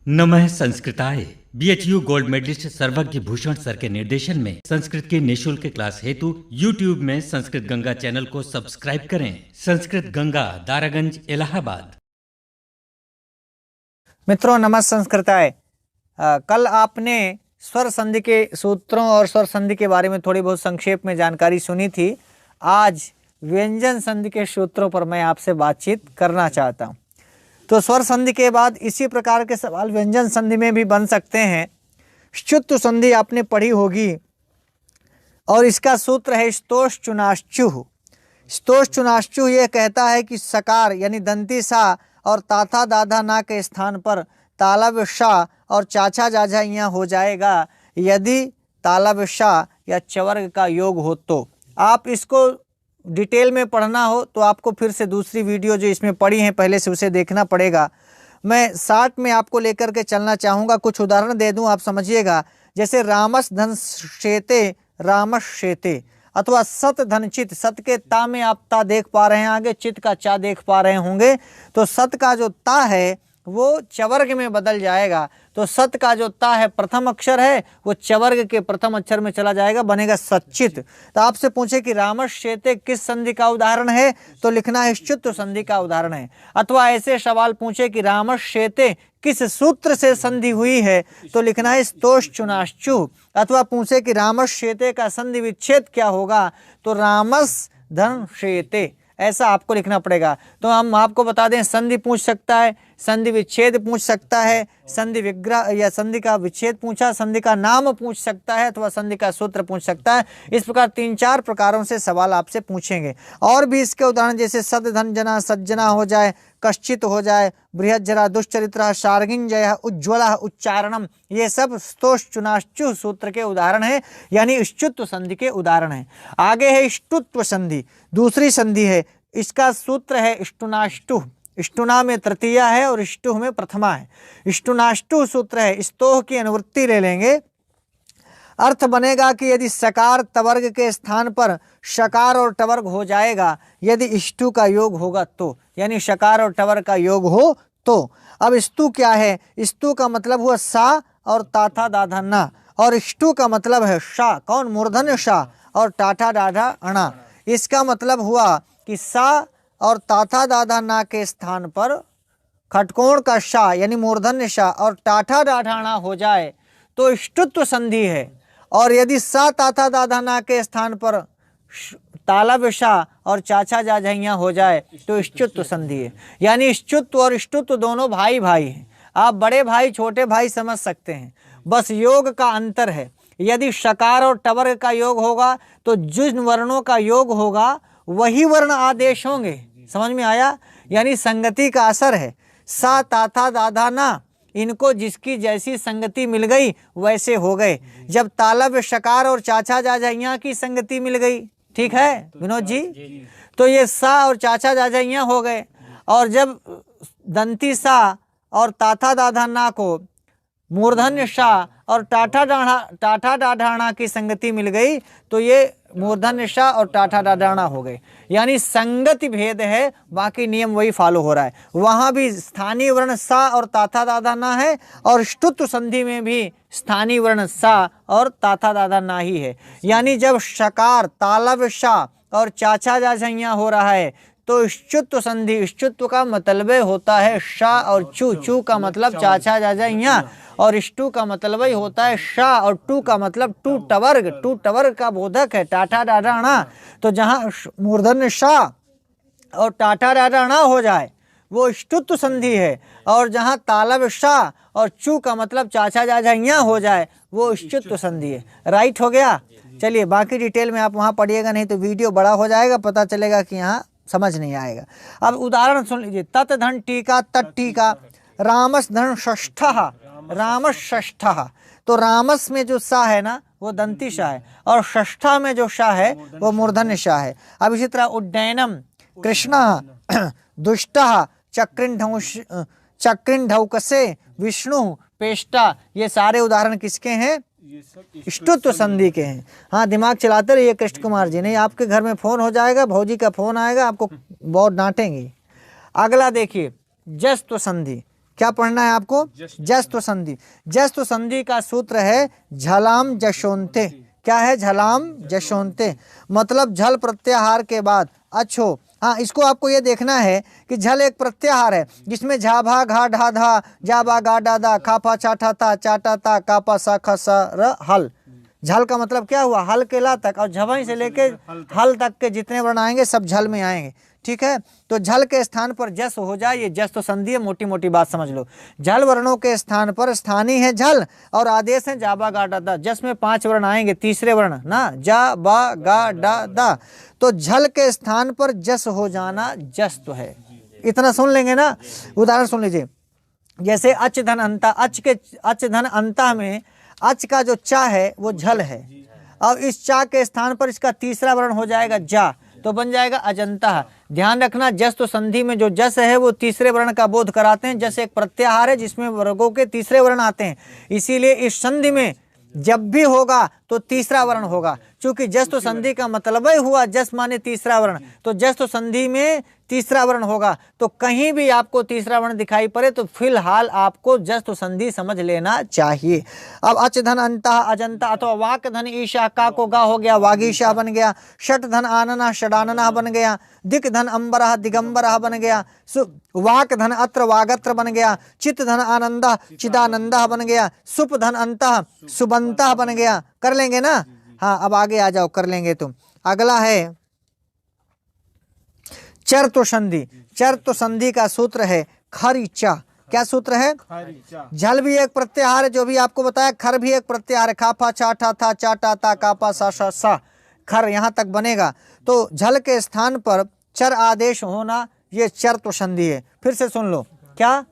नमः संस्कृताय। BHU gold medallist सर्वज्ञ भूषण सर के निर्देशन में संस्कृत की निःशुल्क क्लास हेतु यूट्यूब में संस्कृत गंगा चैनल को सब्सक्राइब करें। संस्कृत गंगा, दारागंज, इलाहाबाद। मित्रों नमः संस्कृताय। कल आपने स्वर संधि के सूत्रों और स्वर संधि के बारे में थोड़ी बहुत संक्षेप में जानकारी सुनी थी। आज व्यंजन संधि के सूत्रों पर मैं आपसे बातचीत करना चाहता हूँ। तो स्वर संधि के बाद इसी प्रकार के सवाल व्यंजन संधि में भी बन सकते हैं। श्चुत्व संधि आपने पढ़ी होगी और इसका सूत्र है स्तोश्चुनाश्चुः। स्तोश्चुनाश्चुः ये कहता है कि सकार यानी दंती सा और ताथा दाधा ना के स्थान पर तालव्य शा और चाचा जाझा यहाँ हो जाएगा यदि तालव्य शा या चवर्ग का योग हो। तो आप इसको डिटेल में पढ़ना हो तो आपको फिर से दूसरी वीडियो जो इसमें पड़ी हैं पहले से उसे देखना पड़ेगा। मैं शार्ट में आपको लेकर के चलना चाहूँगा। कुछ उदाहरण दे दूँ, आप समझिएगा। जैसे रामस धन शेते, रामस शेते, अथवा सत धन चित। सत के ता में आप ता देख पा रहे हैं, आगे चित का चा देख पा रहे होंगे। तो सत का जो ता है वो चवर्ग में बदल जाएगा। तो सत का जो ता है प्रथम अक्षर है वो चवर्ग के प्रथम अक्षर में चला जाएगा, बनेगा सच्चित। तो आपसे पूछे कि रामस शेते किस संधि का उदाहरण है, तो लिखना है श्चुत्व संधि का उदाहरण है। अथवा ऐसे सवाल पूछे कि रामस शेते किस सूत्र से संधि हुई है, तो लिखना है स्तोश्चुनाश्चुः। अथवा पूछे कि रामस शेते का संधि विच्छेद क्या होगा, तो रामस धन शेते, ऐसा आपको लिखना पड़ेगा। तो हम आपको बता दें, संधि पूछ सकता है, संधि विच्छेद पूछ सकता है, संधि विग्रह या संधि का विच्छेद पूछा, संधि का नाम पूछ सकता है, अथवा संधि का सूत्र पूछ सकता है। इस प्रकार 3-4 प्रकारों से सवाल आपसे पूछेंगे। और भी इसके उदाहरण जैसे सद धन जना सज्जना हो जाए, कश्चित हो जाए, बृहद जरा दुश्चरित्र, शार्गिंजय, उज्ज्वल, उच्चारणम, ये सब स्तोश्चुनाश्चुः सूत्र के उदाहरण हैं, यानी श्चुत्व संधि के उदाहरण हैं। आगे है ष्टुत्व संधि, दूसरी संधि है। इसका सूत्र है ष्टुनाष्टुः। ष्टुना में तृतीया है और ष्टुः में प्रथमा है। ष्टुनाष्टुः सूत्र है, स्तोह की अनुवृत्ति ले लेंगे। अर्थ बनेगा कि यदि सकार तवर्ग के स्थान पर शकार और टवर्ग हो जाएगा, यदि ष्टु का योग होगा तो, यानी शकार और टवर्ग का योग हो तो। अब स्तु क्या है? स्तु का मतलब हुआ सा और ताथा दाधा ना, और ष्टु का मतलब है शा। कौन? मूर्धन्य शा और टाठा डाढ़ा अणा। इसका मतलब हुआ कि सा और ताथा दाधा ना के स्थान पर खटकोण का शा यानी मूर्धन्य शा और टाठा डाढ़ाणा हो जाए तो ष्टुत्व संधि है। और यदि सा ताथा दाधा ना के स्थान पर तालव्य शा और चाचा जाझैया हो जाए तो ष्टुत्व संधि है। यानी ष्टुत्व और ष्टुत्व दोनों भाई भाई हैं। आप बड़े भाई छोटे भाई समझ सकते हैं, बस योग का अंतर है। यदि शकार और टवर्ग का योग होगा तो जिन वर्णों का योग होगा वही वर्ण आदेश होंगे। समझ में आया? यानी संगति का असर है। सा ताथा दाधा ना, इनको जिसकी जैसी संगति मिल गई वैसे हो गए। जब तालव्य शकार और चाचा जाझैया की संगति मिल गई, ठीक है विनोद जी, तो ये सा और चाचा जाझैया हो गए। और जब दंती सा और ताथा दाधा ना को मूर्धन्य शा और टाठा डाढ़ाणा की संगति मिल गई तो ये मूर्धन्य शा और टाठा डाढ़ाणा हो गए। यानी संगति भेद है, बाकी नियम वही फॉलो हो रहा है। वहाँ भी स्थानीय वर्ण सा और ताथा दाधा ना है, और ष्टुत्व संधि में भी स्थानीय वर्ण सा और ताथा दाधा ना ही है। यानी जब शकार तालव्य शा और चाचा जाझैया हो रहा है तो ष्चुत्व संधि, ष्चुत्व का मतलब होता है शा और चू, चू का मतलब चाचा जाझैया, और ष्टु का मतलब ही होता है शा, और टू का मतलब टू टवर्ग, टू टवर्ग का बोधक है टाठा डाढ़ाणा। तो जहाँ मूर्धन्य शा और टाठा डाढ़ाणा हो जाए वो ष्टुत्व संधि है, और जहाँ तालव्य शा और चू का मतलब चाचा जाझैया हो जाए वो ष्चुत्व संधि है। राइट हो गया? चलिए बाकी डिटेल में आप वहाँ पढ़िएगा, नहीं तो वीडियो बड़ा हो जाएगा, पता चलेगा कि यहाँ समझ नहीं आएगा। अब उदाहरण सुन लीजिए। तत् धन टीका तट टीका, रामस धन षष्ठः, रामस षष्ठः। तो रामस में जो सा है ना वो दंती शा है, और षष्ठा में जो शा है वो मूर्धन्य शा है। अब इसी तरह उड्डयनम कृष्णः, दुष्टः चक्रिंढौकसे, विष्णु पेष्टा, ये सारे उदाहरण किसके हैं? ष्टुत्व संधि के हैं। हाँ दिमाग चलाते रहिए कृष्ण कुमार जी, नहीं आपके घर में फोन हो जाएगा, भौजी का फोन आएगा, आपको बहुत डांटेंगी। अगला देखिए जस्त्व संधि। क्या पढ़ना है आपको? जस्त्व संधि। जस्त्व संधि का सूत्र है झलाम जशोन्ते। क्या है? झलाम जशोन्ते, मतलब झल प्रत्याहार के बाद अच्छो। हाँ, इसको आपको ये देखना है कि झल एक प्रत्याहार है जिसमें झा भा घा ढा धा जा बा गा डा दा खा फा चाटा था चाटा ता का पा सा ख स र हल। झल का मतलब क्या हुआ? हल के ला तक, और झवई से लेके हल तक के जितने वर्ण आएंगे सब झल में आएंगे। ठीक है, तो झल के स्थान पर जस हो जाए, ये जस तो संधि है, मोटी मोटी बात समझ लो। झल वर्णों के स्थान पर स्थानीय है झल और आदेश है जा बा गा डा दा। जस में 5 वर्ण आएंगे, तीसरे वर्ण ना, जा बा गा डा दा, तो झल के स्थान पर जस हो जाना जस तो है। इतना सुन लेंगे ना। उदाहरण सुन लीजिए, जैसे अच धन अंता, अच धन अंता में अच का जो चा है वो झल है, और इस चा के स्थान पर इसका तीसरा वर्ण हो जाएगा जा, तो बन जाएगा अजंता। ध्यान रखना, जस तो संधि में जो जस है वो तीसरे वर्ण का बोध कराते हैं। जस एक प्रत्याहार है जिसमें वर्गों के तीसरे वर्ण आते हैं, इसीलिए इस संधि में जब भी होगा तो तीसरा वर्ण होगा। क्योंकि जस तो संधि का मतलब ही हुआ जस माने तीसरा वर्ण, तो जस तो संधि में तीसरा वर्ण होगा। तो कहीं भी आपको तीसरा वर्ण दिखाई पड़े तो फिलहाल आपको जस तो संधि समझ लेना चाहिए। अब अच धन अंता अजंता, अथवा वाक धन ईशा, का को गा हो गया वागीशा बन गया, षट धन आनना षडानना बन गया, दिक धन अंबरः दिगंबरः बन गया, वाक धन अत्र वागत्र बन गया, चित धन आनंदा चिदानंदा बन गया, सुप धन अंतः सुबंता बन गया। कर लेंगे ना? हाँ, अब आगे आ जाओ, कर लेंगे तुम। अगला है चर्तु संधि। चर्तु संधि का सूत्र है खरिचा। क्या सूत्र है? झल भी एक प्रत्याहार है जो भी आपको बताया, खर भी एक प्रत्याहार है, खाफा चाटा था चाटा ता कापा सा सा सा, खर यहाँ तक बनेगा। तो झल के स्थान पर चर आदेश होना, ये चर्तु संधि है। फिर से सुन लो, क्या?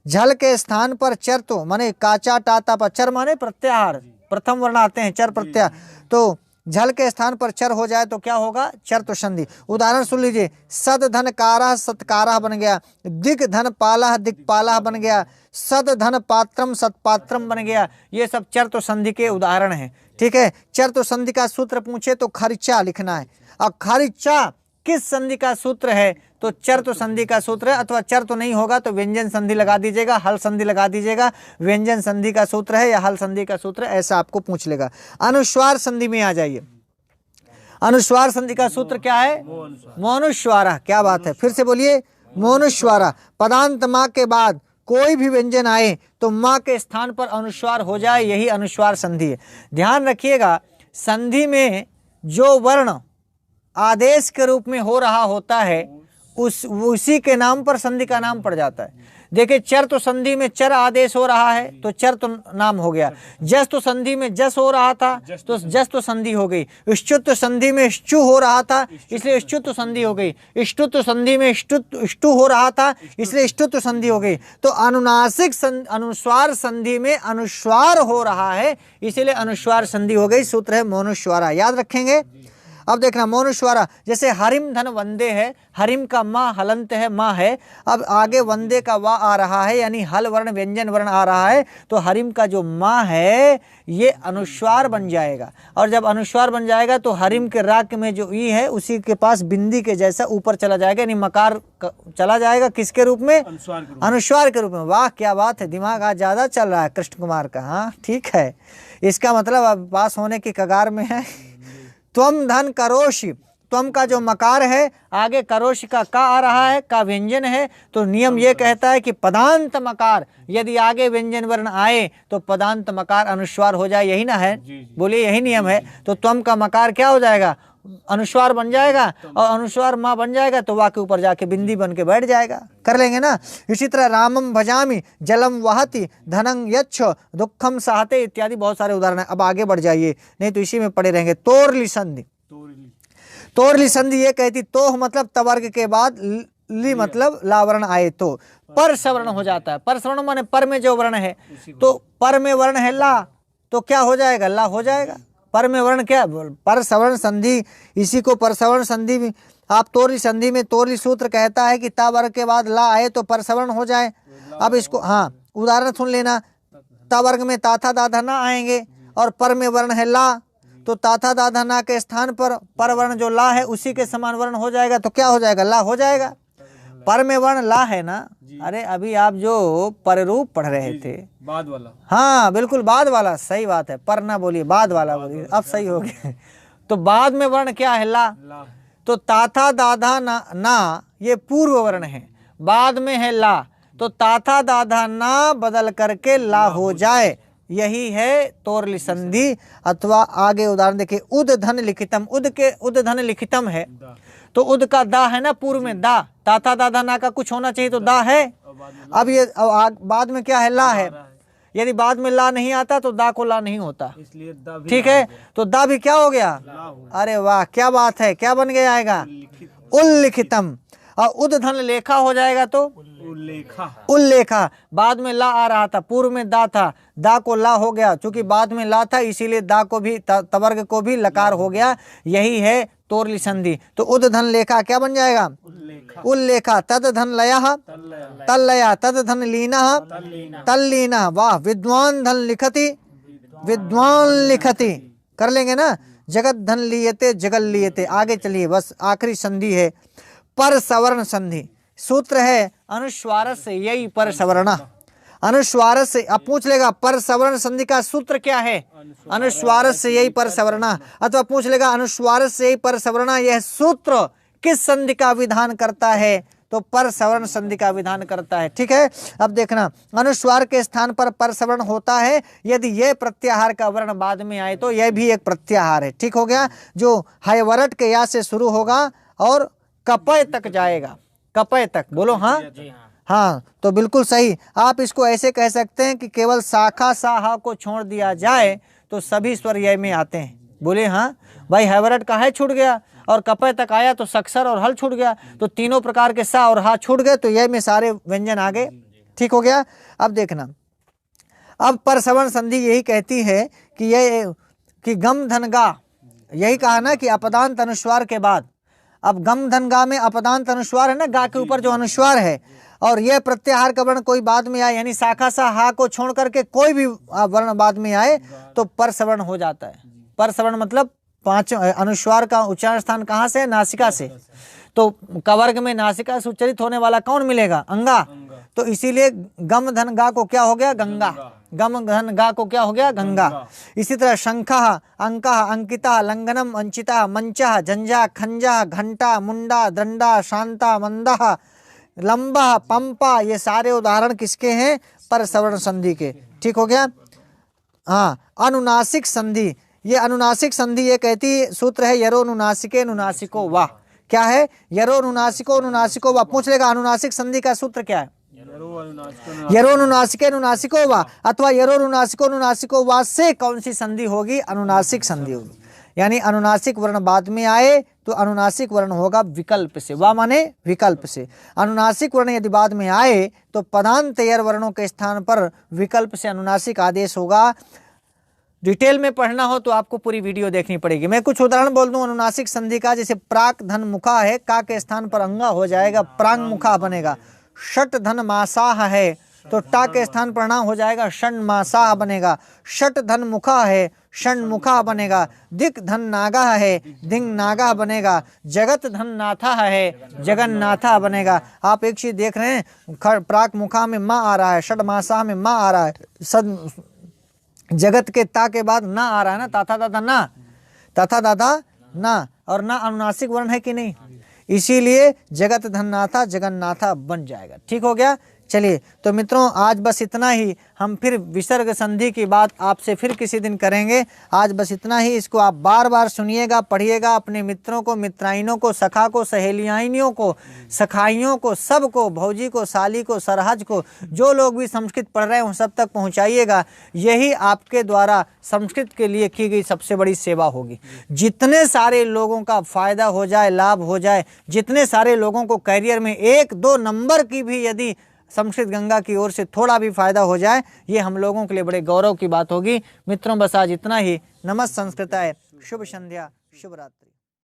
झल के स्थान पर चर्तु माने काचा टाता पर, चर माने प्रत्याहार, प्रथम वर्ण आते हैं चर प्रत्याहार, तो झल के स्थान पर चर हो जाए तो क्या होगा? चर्तु संधि। उदाहरण सुन लीजिए, सद धन कारः सत्कारः बन गया, दिग धन पालः दिक्पालः बन गया, सद धन पात्रम सत्पात्रम बन गया। ये सब चर्तु संधि के उदाहरण हैं। ठीक है, चर्तु संधि का सूत्र पूछे तो खरिचा लिखना है। और खरिचा किस संधि का सूत्र है? तो चर्तु संधि का सूत्र है, अथवा चर्तु नहीं होगा तो व्यंजन संधि लगा दीजिएगा, हल संधि लगा दीजिएगा। व्यंजन संधि का सूत्र है या हल संधि का सूत्र है, ऐसा आपको पूछ लेगा। अनुस्वार संधि में आ जाइए। अनुस्वार संधि का सूत्र क्या है? मोनुस्वारा। क्या बात है, फिर से बोलिए, मोनुस्वारा। पदांत माँ के बाद कोई भी व्यंजन आए तो माँ के स्थान पर अनुस्वार हो जाए, यही अनुस्वार संधि है। ध्यान रखिएगा, संधि में जो वर्ण आदेश के रूप में हो रहा होता है उसी के नाम पर संधि का नाम पड़ जाता है। देखिए, चर तो संधि में चर आदेश हो रहा है तो चर तो नाम हो गया। जस तो संधि में जस हो रहा था तो जस तो संधि हो गई। इष्टुत संधि में इष्टु हो रहा था इसलिए इष्टुत संधि हो गई। इष्टुत संधि में इष्टु हो रहा था इसलिए इष्टुत संधि हो गई। तो अनुनासिक अनुस्वार संधि में अनुस्वार हो रहा है इसलिए अनुस्वार संधि हो गई। सूत्र है मोनुस्वारा, याद रखेंगे। अब देखना, मोनुस्वारा जैसे हरिम धन वंदे है, हरिम का माँ हलंत है, माँ है। अब आगे वंदे का वा आ रहा है यानी हल वर्ण व्यंजन वर्ण आ रहा है, तो हरिम का जो माँ है ये अनुस्वार बन जाएगा। और जब अनुस्वार बन जाएगा तो हरिम के राग में जो ई है उसी के पास बिंदी के जैसा ऊपर चला जाएगा, यानी मकार चला जाएगा। किसके रूप में? अनुस्वार के रूप में। वाह, क्या बात है, दिमाग आज ज़्यादा चल रहा है कृष्ण कुमार का। हाँ ठीक है, इसका मतलब अब पास होने की कगार में है। त्वम धन करोषि, त्वम का जो मकार है आगे करोषि का का आ रहा है, का व्यंजन है, तो नियम ये कहता है कि पदांत मकार यदि आगे व्यंजन वर्ण आए तो पदांत मकार अनुस्वार हो जाए। यही ना है? बोलिए, यही नियम है। तो त्वम का मकार क्या हो जाएगा? अनुस्वार बन जाएगा, और अनुस्वार माँ बन जाएगा तो वाक्य ऊपर जाके बिंदी बन के बैठ जाएगा। कर लेंगे ना। इसी तरह रामम भजामि, जलम वहति, धनं यच्छ, दुखम सहते इत्यादि बहुत सारे उदाहरण है। अब आगे बढ़ जाइए, नहीं तो इसी में पड़े रहेंगे। तोरली संधि, तोरली संधि ये कहती, तोह मतलब तवर्ग के बाद ली मतलब लावर्ण आए तो पर सवर्ण हो जाता है। पर सवर्ण माने पर में जो वर्ण है, तो पर में वर्ण है ला तो क्या हो जाएगा? ला हो जाएगा। पर में वर्ण क्या? पर सवर्ण संधि, इसी को पर सवर्ण संधि भी आप तोरली संधि में तोरली सूत्र कहता है कि ता वर्ग के बाद ला आए तो पर सवर्ण हो जाए। अब इसको हाँ उदाहरण सुन लेना, ता वर्ग में ताथा दाधना आएंगे और पर में वर्ण है ला, तो ताथा दाधना के स्थान पर वर्ण जो ला है उसी के समान वर्ण हो जाएगा, तो क्या हो जाएगा? ला हो जाएगा। पर में वर्ण ला है ना। अरे अभी आप जो पररूप पढ़ रहे थे, बाद वाला, हाँ बिल्कुल बाद वाला, सही बात है, पर ना बोलिए, बाद वाला बोलिए, अब सही हो गया। तो बाद में वर्ण क्या है? ला। ला है। तो ताथा दाधा ना ये पूर्व वर्ण है, बाद में है ला, तो ताथा दाधा ना बदल करके ला हो जाए, यही है तोरली संधि। अथवा आगे उदाहरण देखिए, उद धन लिखितम, उद के उद धन लिखितम है, तो उद का दा है ना पूर्व में, दा, ताथा दाधा ना का कुछ होना चाहिए तो दा है। अब ये बाद में क्या है? ला है। यदि बाद में ला नहीं आता तो दा को ला नहीं होता, इसलिए दा भी ठीक है, तो दा भी क्या हो गया? अरे वाह, क्या बात है, क्या बन गया आएगा? उल्लिखितम। और उद धन लेखा हो जाएगा तो उल्लेखा। उल्लेखा। बाद में ला आ रहा था, पूर्व में दा था, दा को ला हो गया, क्योंकि बाद में ला था इसीलिए दा को भी, तवर्ग को भी लकार हो गया, यही है तोरली संधि। तो उद धन लेखा क्या बन जाएगा? उल्लेखा। तद धन लया तल्लया, तद धन लीना तल्लीना। वाह, विद्वान धन लिखति विद्वान लिखति, कर लेंगे ना। जगत धन लियते जगल लियते। आगे चलिए, बस आखिरी संधि है पर सवर्ण संधि। सूत्र है अनुस्वार से यही पर सवर्ण, अनुस्वार से। अब पूछ लेगा पर सवर्ण संधि का सूत्र क्या है? अनुस्वार से यही पर सवर्ण। अथवा पूछ लेगा अनुस्वार से यही पर सवर्ण, यह सूत्र किस संधि का विधान करता है? तो पर सवर्ण संधि का विधान करता है, ठीक है। अब देखना, अनुस्वार के स्थान पर सवर्ण होता है यदि यह प्रत्याहार का वर्ण बाद में आए तो यह भी एक प्रत्याहार है, ठीक हो गया, जो हायवरट के या से शुरू होगा और कपय तक जाएगा, कपय तक। बोलो हाँ, हाँ, तो बिल्कुल सही। आप इसको ऐसे कह सकते हैं कि केवल शाखा साहा को छोड़ दिया जाए तो सभी स्वर य में आते हैं। बोले हाँ भाई, हैवरट का है छूट गया, और कपय तक आया तो सक्सर और हल छूट गया, तो तीनों प्रकार के सा और हा छूट गए, तो यह में सारे व्यंजन आ गए, ठीक हो गया। अब देखना, अब पर सवर्ण संधि यही कहती है कि यह कि गम धन गा, यही कहा ना कि अपदांत अनुस्वार के बाद। अब गम धन गा में अपदांत अनुस्वार है ना, गा के ऊपर जो अनुस्वार है, और यह प्रत्याहार का वर्ण कोई बाद में आए, यानी शाखा सा हा को छोड़ करके कोई भी वर्ण बाद में आए तो पर सवर्ण हो जाता है। पर सवर्ण मतलब पांच अनुस्वार का उच्चारण स्थान कहाँ से? नासिका से। तो कवर्ग में नासिका से उच्चरित होने वाला कौन मिलेगा? अंगा। तो इसीलिए गम धन गा को क्या हो गया? गंगा। गम धन गा को क्या हो गया? गंगा। इसी तरह शंखा, अंका, अंकिता, लंघनम, अंचिता, मंचा, झंझा, खंजा, घंटा, मुंडा, दंडा, शांता, मंदा, लंबा, पंपा, ये सारे उदाहरण किसके हैं? पर सवर्ण संधि के, ठीक हो गया। हाँ, अनुनासिक संधि, ये अनुनासिक संधि ये कहती सूत्र है यरो अनुनासिके नुनासिको वाह। क्या है? यरो अनुनासिको नुनासिको वाह। पूछ लेगा अनुनासिक संधि का सूत्र क्या है? यरो अनुनासिके नुनासिको वाह, अथवा यरो अनुनासिको नुनासिको वाह से कौन सी संधि होगी? अनुनासिक संधि होगी। यानी अनुनासिक वर्ण बाद में आए तो अनुनासिक वर्ण होगा विकल्प से, वाह माने विकल्प से। अनुनासिक वर्ण यदि बाद में आए तो पदांत यर वर्णों के स्थान पर विकल्प से अनुनासिक आदेश होगा। डिटेल में पढ़ना हो तो आपको पूरी वीडियो देखनी पड़ेगी। मैं कुछ उदाहरण बोल दूं अनुनासिक संधि का, जैसे प्राक धन मुखा है, का के स्थान पर अंगा हो जाएगा, प्रांग मुखा बनेगा। षट धन मासाह है तो टा के स्थान पर ना हो जाएगा, षण मासाह बनेगा। षट धन मुखा है, षण मुखा बनेगा। दिक धन नागा है, दिंग नागा बनेगा। जगत धन नाथा है, जगन्नाथा बनेगा। आप एक चीज देख रहे हैं, प्राक मुखा में माँ आ रहा है, षट मासाह में माँ आ रहा है, सद जगत के ता के बाद ना आ रहा है ना, ताथा दादा ना, ताथा दादा ना, और ना अनुनासिक वर्ण है कि नहीं, इसीलिए जगत धननाथा जगन्नाथा बन जाएगा, ठीक हो गया। चलिए तो मित्रों आज बस इतना ही, हम फिर विसर्ग संधि की बात आपसे फिर किसी दिन करेंगे। आज बस इतना ही, इसको आप बार बार सुनिएगा, पढ़िएगा, अपने मित्रों को, मित्राइनों को, सखा को, सहेलियाइनियों को, सखाइयों को, सबको, भौजी को, साली को, सरहज को, जो लोग भी संस्कृत पढ़ रहे हैं उन सब तक पहुंचाइएगा। यही आपके द्वारा संस्कृत के लिए की गई सबसे बड़ी सेवा होगी। जितने सारे लोगों का फायदा हो जाए, लाभ हो जाए, जितने सारे लोगों को करियर में 1-2 नंबर की भी यदि संस्कृत गंगा की ओर से थोड़ा भी फायदा हो जाए, ये हम लोगों के लिए बड़े गौरव की बात होगी। मित्रों बस आज इतना ही। नमः संस्कृताय, शुभ संध्या, शुभ रात्रि।